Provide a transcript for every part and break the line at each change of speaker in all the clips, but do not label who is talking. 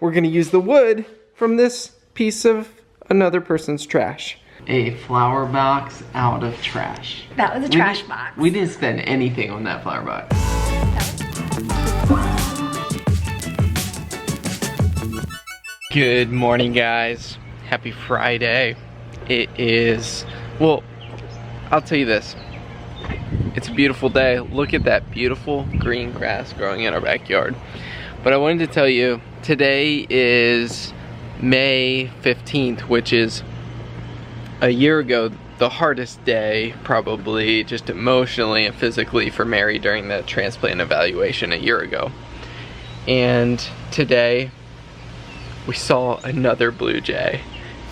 We're gonna use the wood from this piece of another person's trash. A flower box out of trash.
That was a trash box.
We didn't spend anything on that flower box. Good morning, guys. Happy Friday. It is, well, I'll tell you this. It's a beautiful day. Look at that beautiful green grass growing in our backyard. But I wanted to tell you, today is May 15th, which is a year ago, the hardest day, probably just emotionally and physically, for Mary during the transplant evaluation a year ago. And today, we saw another blue jay.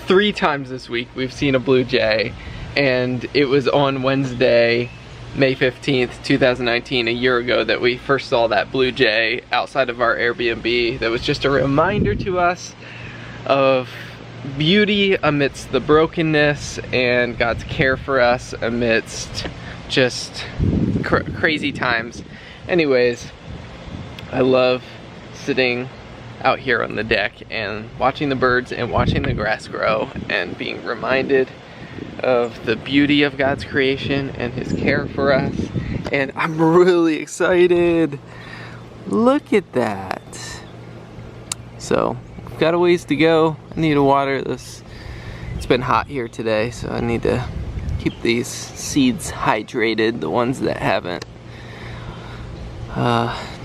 3 times this week we've seen a blue jay, and it was on Wednesday, May 15th, 2019, a year ago, that we first saw that blue jay outside of our Airbnb. That was just a reminder to us of beauty amidst the brokenness and God's care for us amidst just crazy times. Anyways, I love sitting out here on the deck and watching the birds and watching the grass grow and being reminded of the beauty of God's creation and His care for us. And I'm really excited. Look at that. So, I've got a ways to go. I need to water this. It's been hot here today, so I need to keep these seeds hydrated, the ones that haven't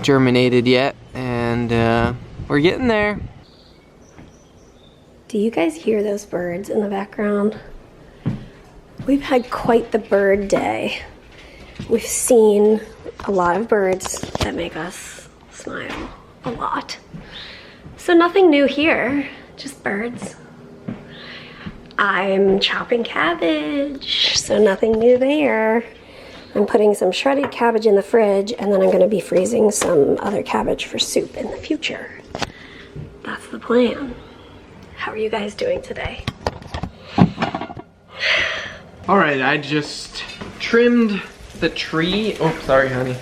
germinated yet. And we're getting there.
Do you guys hear those birds in the background? We've had quite the bird day. We've seen a lot of birds that make us smile a lot. So nothing new here, just birds. I'm chopping cabbage, so nothing new there. I'm putting some shredded cabbage in the fridge, and then I'm gonna be freezing some other cabbage for soup in the future. That's the plan. How are you guys doing today?
All right, I just trimmed the tree. Oh, sorry, honey.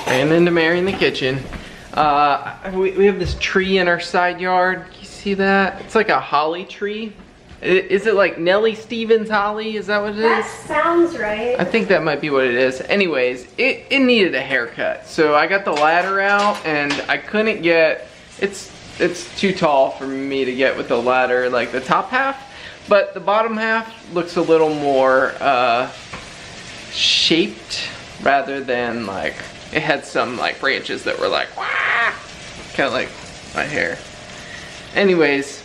Ran into Mary in the kitchen. We have this tree in our side yard. Can you see that? It's like a holly tree. Is it like Nellie Stevens holly? Is that what it is?
That sounds right.
I think that might be what it is. Anyways, it needed a haircut. So I got the ladder out and I couldn't get, it's too tall for me to get with the ladder, like the top half. But the bottom half looks a little more shaped rather than like, it had some like branches that were like, wah! Kind of like my hair. Anyways,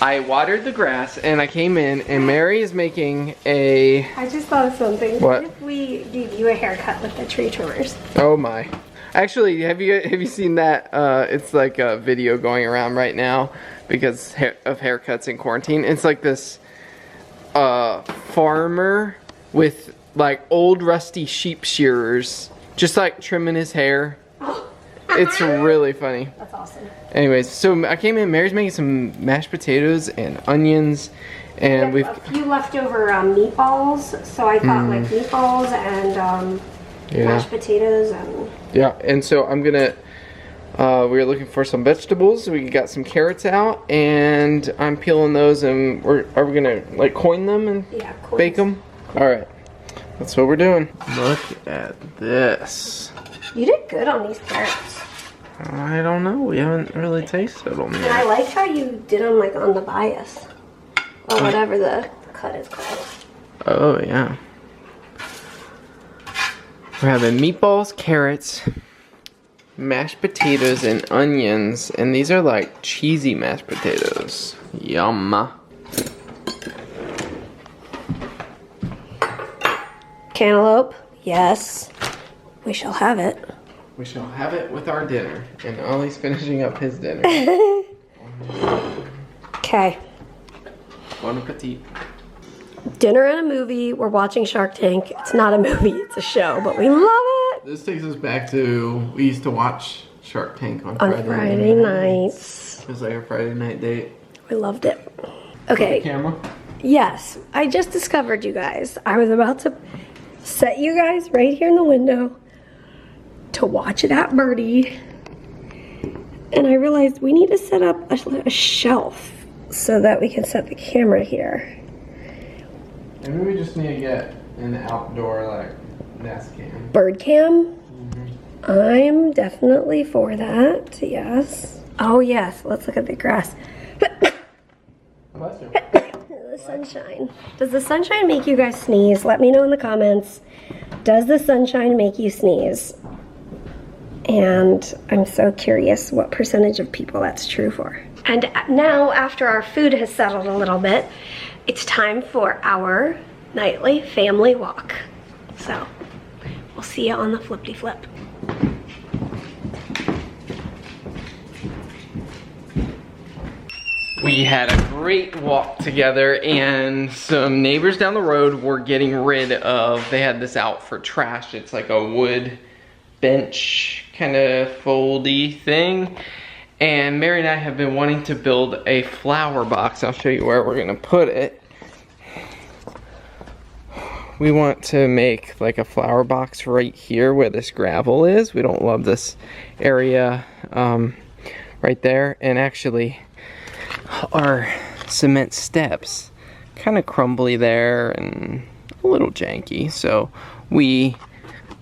I watered the grass and I came in and Mary is making a...
I just thought of something.
What
if we gave you a haircut with the tree trimmers?
Oh my. Actually, have you seen that? It's like a video going around right now because of haircuts in quarantine. It's like this farmer with like old rusty sheep shearers just like trimming his hair. It's really funny.
That's awesome.
Anyways, so I came in, Mary's making some mashed potatoes and onions, and
we have a few leftover meatballs, so I thought like meatballs and mashed potatoes and...
Yeah, and so I'm gonna, we were looking for some vegetables. We got some carrots out, and I'm peeling those, and are we gonna like coin them and bake them? All right, that's what we're doing. Look at this.
You did good on these carrots.
I don't know, we haven't really tasted them yet.
And I like how you did them like on the bias, or whatever the cut is called.
Oh yeah. We're having meatballs, carrots, mashed potatoes, and onions. And these are like cheesy mashed potatoes. Yum.
Cantaloupe, yes. We shall have it.
We shall have it with our dinner. And Ollie's finishing up his dinner.
Okay.
Bon appetit.
Dinner and a movie. We're watching Shark Tank. It's not a movie, it's a show, but we love it.
This takes us back to, we used to watch Shark Tank on
Friday nights.
It was like a Friday night date.
We loved it. Okay.
Camera?
Yes, I just discovered, you guys. I was about to set you guys right here in the window to watch that birdie. And I realized we need to set up a shelf so that we can set the camera here.
Maybe we just need to get an outdoor, like, nest cam.
Bird cam? I'm definitely for that, yes. Oh yes, let's look at the grass.
Bless you.
The sunshine. Does the sunshine make you guys sneeze? Let me know in the comments. Does the sunshine make you sneeze? And I'm so curious what percentage of people that's true for. And now, after our food has settled a little bit, it's time for our nightly family walk. So, we'll see you on the flippity flip.
We had a great walk together, and some neighbors down the road were getting rid of, they had this out for trash. It's like a wood bench kind of foldy thing. And Mary and I have been wanting to build a flower box. I'll show you where we're gonna put it. We want to make like a flower box right here where this gravel is. We don't love this area right there. And actually, our cement steps kind of crumbly there and a little janky. So we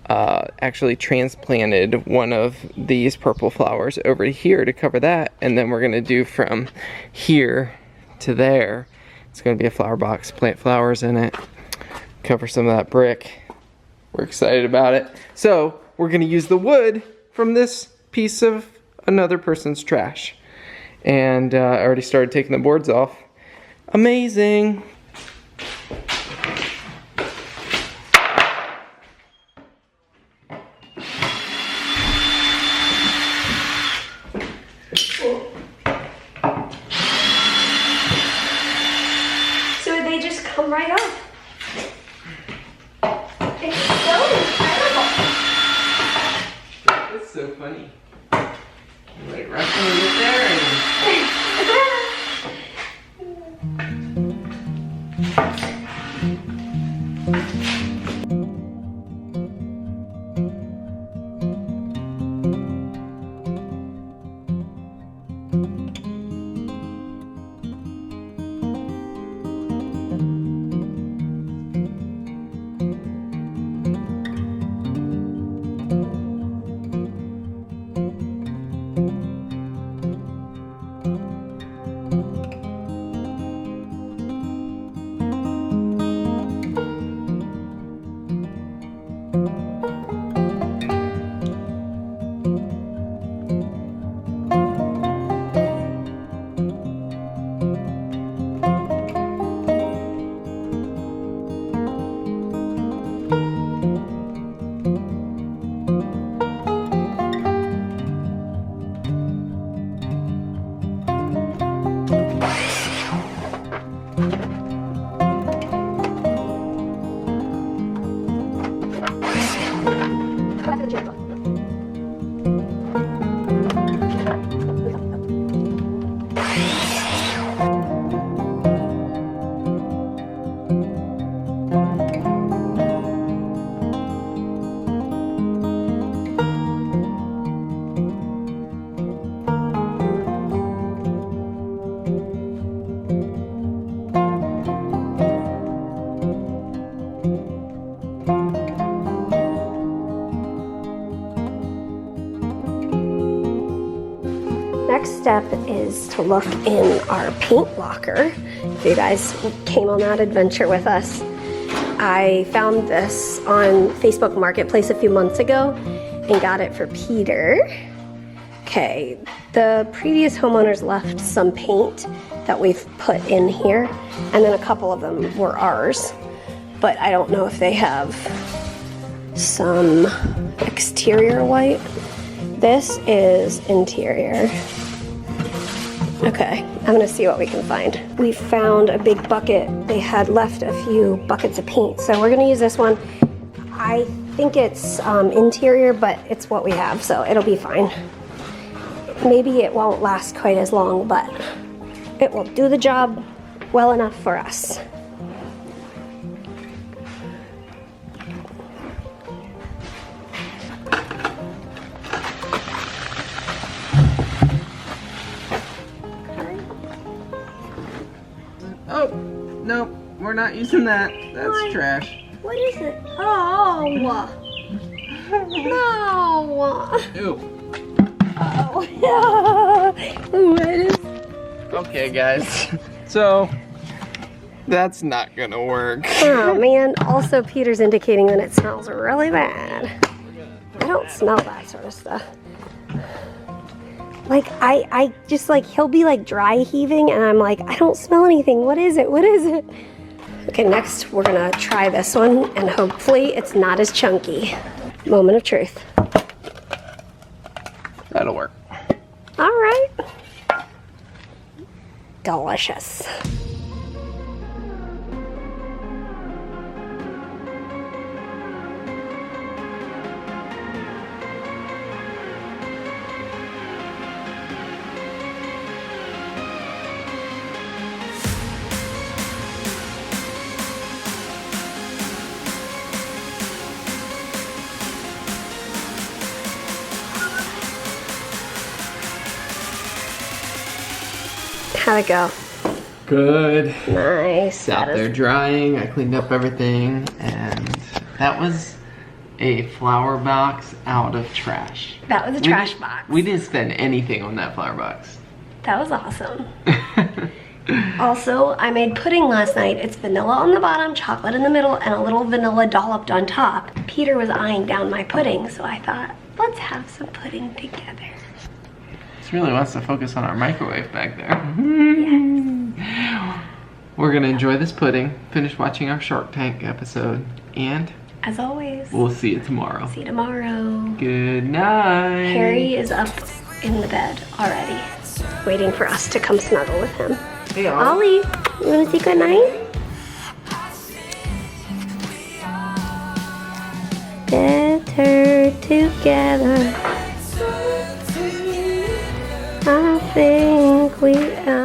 actually transplanted one of these purple flowers over to here to cover that, and then we're gonna do from here to there. It's gonna be a flower box, plant flowers in it, cover some of that brick. We're excited about it. So we're gonna use the wood from this piece of another person's trash. And I already started taking the boards off. Amazing.
So they just come right off. It's so incredible.
That's so funny. Like wrestling it there and...
Next step is to look in our paint locker. If you guys came on that adventure with us, I found this on Facebook Marketplace a few months ago and got it for Peter. Okay, the previous homeowners left some paint that we've put in here, and then a couple of them were ours, but I don't know if they have some exterior white. This is interior. Okay, I'm gonna see what we can find. We found a big bucket. They had left a few buckets of paint, so we're gonna use this one. I think it's interior, but it's what we have, so it'll be fine. Maybe it won't last quite as long, but it will do the job well enough for us.
Oh, nope, we're not using that. That's
Why?
trash.
What is it? Oh, no.
Ew.
Oh, what is?
Okay, guys. So, that's not gonna work.
Oh man. Also, Peter's indicating that it smells really bad. I don't smell that sort of stuff. Like I just like he'll be like dry heaving, and I'm like, I don't smell anything. What is it? What is it? Okay, next we're gonna try this one, and hopefully it's not as chunky. Moment of truth.
That'll work.
All right. Delicious. How'd it go?
Good.
Nice.
It's out there drying. I cleaned up everything, and that was a flower box out of trash.
That was a trash box.
We didn't spend anything on that flower box.
That was awesome. Also, I made pudding last night. It's vanilla on the bottom, chocolate in the middle, and a little vanilla dolloped on top. Peter was eyeing down my pudding, so I thought, let's have some pudding together.
He really wants to focus on our microwave back there.
Yes.
We're gonna enjoy this pudding, finish watching our Shark Tank episode, and
as always,
we'll see you tomorrow.
See you tomorrow.
Good night.
Harry is up in the bed already, waiting for us to come snuggle with him.
Hey,
Ollie, you wanna say good night? Better together. I think we are.